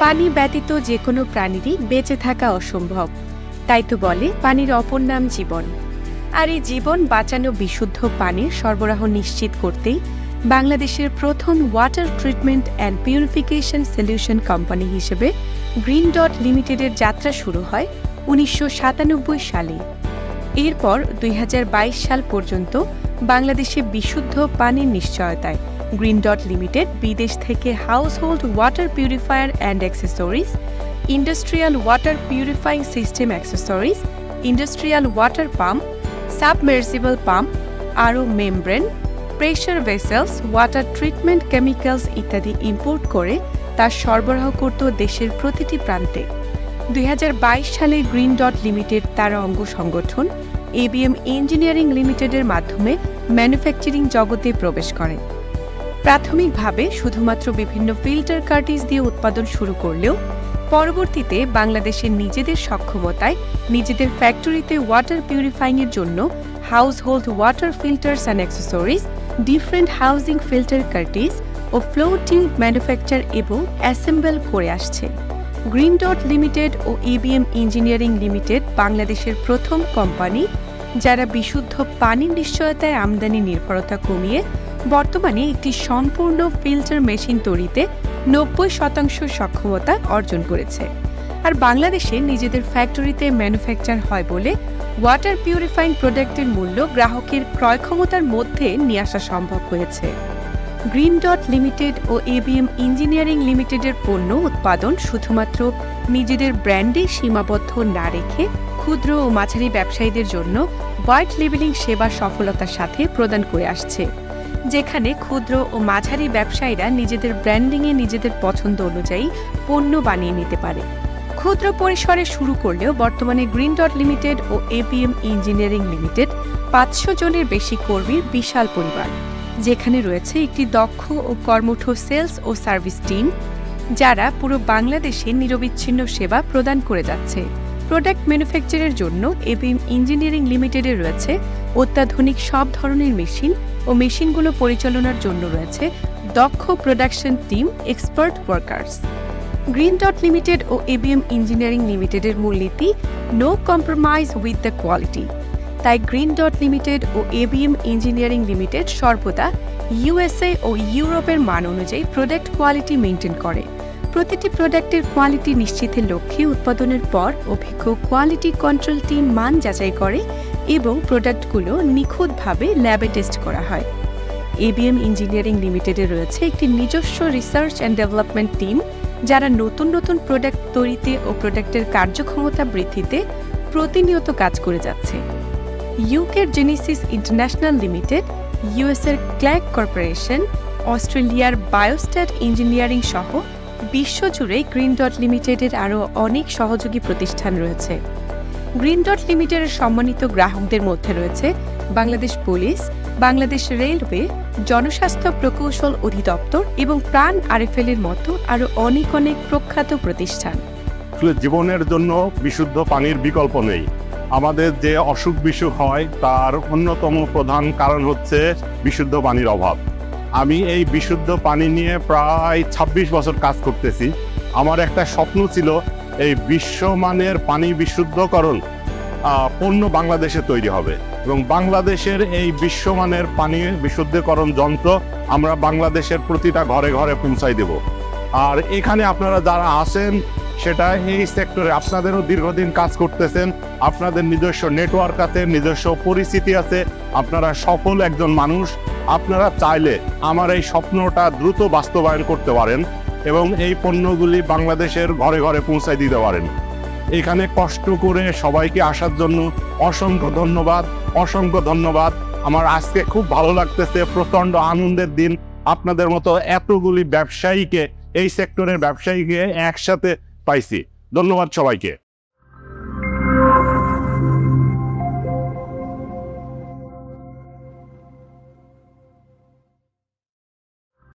পানি ব্যতীত যে কোনো প্রাণীরই বেঁচে থাকা অসম্ভব। তাই তো বলে পানির অপর নাম জীবন। আর এই জীবন বাঁচানো বিশুদ্ধ পানির সরবরাহ নিশ্চিত করতেই বাংলাদেশের প্রথম water treatment and purification solution company হিসেবে গ্রিন ডট লিমিটেডের যাত্রা শুরু হয় ১৯৯৭ সালে। এরপর ২০২২ সাল পর্যন্ত বাংলাদেশে বিশুদ্ধ পানির নিশ্চয়তায় গ্রিন ডট লিমিটেড বিদেশ থেকে household water purifier and accessories, industrial water purifying system accessories, industrial water pump, submersible pump, আরও membrane, pressure vessels, water treatment chemicals ইত্যাদি ইম্পোর্ট করে তা সরবরাহ করত দেশের প্রতিটি প্রান্তে। ২০২২ সালে গ্রিন ডট লিমিটেড তার অঙ্গ সংগঠন এবিএম ইঞ্জিনিয়ারিং লিমিটেডের মাধ্যমে ম্যানুফ্যাকচারিং জগতে প্রবেশ করে। প্রাথমিকভাবে শুধুমাত্র বিভিন্ন ফিল্টার কার্টিজ দিয়ে উৎপাদন শুরু করলেও পরবর্তীতে বাংলাদেশের নিজেদের সক্ষমতায় নিজেদের ফ্যাক্টরিতে ওয়াটার পিউরিফাইংয়ের জন্য household water filters and accessories, different housing filter cartridge ও ফ্লো টিউব ম্যানুফ্যাকচার এবং অ্যাসেম্বল করে আসছে। গ্রিন ডট লিমিটেড ও এবিএম ইঞ্জিনিয়ারিং লিমিটেড বাংলাদেশের প্রথম কোম্পানি যারা বিশুদ্ধ পানির নিশ্চয়তায় আমদানি নির্ভরতা কমিয়ে বর্তমানে একটি সম্পূর্ণ ফিল্টার মেশিন তৈরিতে ৯০% সক্ষমতা অর্জন করেছে। আর বাংলাদেশে নিজেদের ফ্যাক্টরিতে ম্যানুফ্যাকচার হয় বলে ওয়াটার পিউরিফাইং প্রোডাক্টের মূল্য গ্রাহকের ক্রয় ক্ষমতার মধ্যে নিয়ে আসা সম্ভব হয়েছে। গ্রিন ডট লিমিটেড ও এবিএম ইঞ্জিনিয়ারিং লিমিটেডের পণ্য উৎপাদন শুধুমাত্র নিজেদের ব্র্যান্ডে সীমাবদ্ধ না রেখে ক্ষুদ্র ও মাঝারি ব্যবসায়ীদের জন্য হোয়াইট লেবেলিং সেবা সফলতার সাথে প্রদান করে আসছে, যেখানে ক্ষুদ্র ও মাঝারি ব্যবসায়ীরা নিজেদের ব্র্যান্ডিংয়ে নিজেদের পছন্দ অনুযায়ী পণ্য বানিয়ে নিতে পারে। ক্ষুদ্র পরিসরে শুরু করলেও বর্তমানে গ্রিন ডট লিমিটেড ও এবিএম ইঞ্জিনিয়ারিং লিমিটেড ৫০০ জনের বেশি কর্মীর বিশাল পরিবার, যেখানে রয়েছে একটি দক্ষ ও কর্মঠ সেলস ও সার্ভিস টিম যারা পুরো বাংলাদেশে নিরবিচ্ছিন্ন সেবা প্রদান করে যাচ্ছে। প্রোডাক্ট ম্যানুফ্যাকচারের জন্য এবিএম ইঞ্জিনিয়ারিং লিমিটেডে রয়েছে অত্যাধুনিক সব ধরনের মেশিন ও মেশিনগুলো পরিচালনার জন্য রয়েছে দক্ষ production team, expert workers. Green dot limited ও এবিএম ইঞ্জিনিয়ারিং লিমিটেডের মূলনীতি no compromise with the quality. তাই গ্রিন ডট লিমিটেড ও এবিএম ইঞ্জিনিয়ারিং লিমিটেড সর্বদা ইউএসএ ও ইউরোপের মান অনুযায়ী প্রোডাক্ট কোয়ালিটি মেনটেন করে। প্রতিটি প্রোডাক্টের কোয়ালিটি নিশ্চিতের লক্ষ্যে উৎপাদনের পর অভিজ্ঞ কোয়ালিটি কন্ট্রোল টিম মান যাচাই করে এবং প্রোডাক্টগুলো নিখুঁতভাবে ল্যাবে টেস্ট করা হয়। এবিএম ইঞ্জিনিয়ারিং লিমিটেডে রয়েছে একটি নিজস্ব রিসার্চ অ্যান্ড ডেভেলপমেন্ট টিম যারা নতুন নতুন প্রোডাক্ট তৈরিতে ও প্রোডাক্টের কার্যক্ষমতা বৃদ্ধিতে প্রতিনিয়ত কাজ করে যাচ্ছে। ইউকের জেনেসিস ইন্টারন্যাশনাল লিমিটেড, ইউএসের ক্ল্যাক কর্পোরেশন, অস্ট্রেলিয়ার বায়োস্ট্যাট ইঞ্জিনিয়ারিং সহ বিশ্বজুড়ে গ্রিন ডট লিমিটেডের আরও অনেক সহযোগী প্রতিষ্ঠান রয়েছে। গ্রিন ডট লিমিটেডের সম্মানিত গ্রাহকদের মধ্যে রয়েছে বাংলাদেশ পুলিশ, বাংলাদেশ রেলওয়ে, জনস্বাস্থ্য প্রকৌশল অধিদপ্তর এবং প্রাণ আরএফএল-এর মতো আরও অনেক প্রখ্যাত প্রতিষ্ঠান। জীবনের জন্য বিশুদ্ধ পানির বিকল্প নেই। আমাদের যে অসুখ বিসুখ হয় তার অন্যতম প্রধান কারণ হচ্ছে বিশুদ্ধ পানির অভাব। আমি এই বিশুদ্ধ পানি নিয়ে প্রায় ২৬ বছর কাজ করতেছি। আমার একটা স্বপ্ন ছিল এই বিশ্বমানের পানি বিশুদ্ধকরণ পণ্য বাংলাদেশে তৈরি হবে এবং বাংলাদেশের এই বিশ্বমানের পানি বিশুদ্ধকরণ যন্ত্র আমরা বাংলাদেশের প্রতিটা ঘরে ঘরে পৌঁছাই দেব। আর এখানে আপনারা যারা আছেন সেটা এই সেক্টরে আপনাদেরও দীর্ঘদিন কাজ করতেছেন, আপনাদের নিজস্ব নেটওয়ার্ক আছে, নিজস্ব পরিচিতি আছে, আপনারা সফল একজন মানুষ। আপনারা চাইলে আমার এই স্বপ্নটা দ্রুত বাস্তবায়ন করতে পারেন এবং এই পণ্যগুলি বাংলাদেশের ঘরে ঘরে পৌঁছায় দিতে পারেন। এখানে কষ্ট করে সবাইকে আসার জন্য অসংখ্য ধন্যবাদ। আমার আজকে খুব ভালো লাগতেছে, প্রচণ্ড আনন্দের দিন। আপনাদের মতো এতগুলি ব্যবসায়ীকে, এই সেক্টরের ব্যবসায়ীকে একসাথে পাইছি। ধন্যবাদ সবাইকে।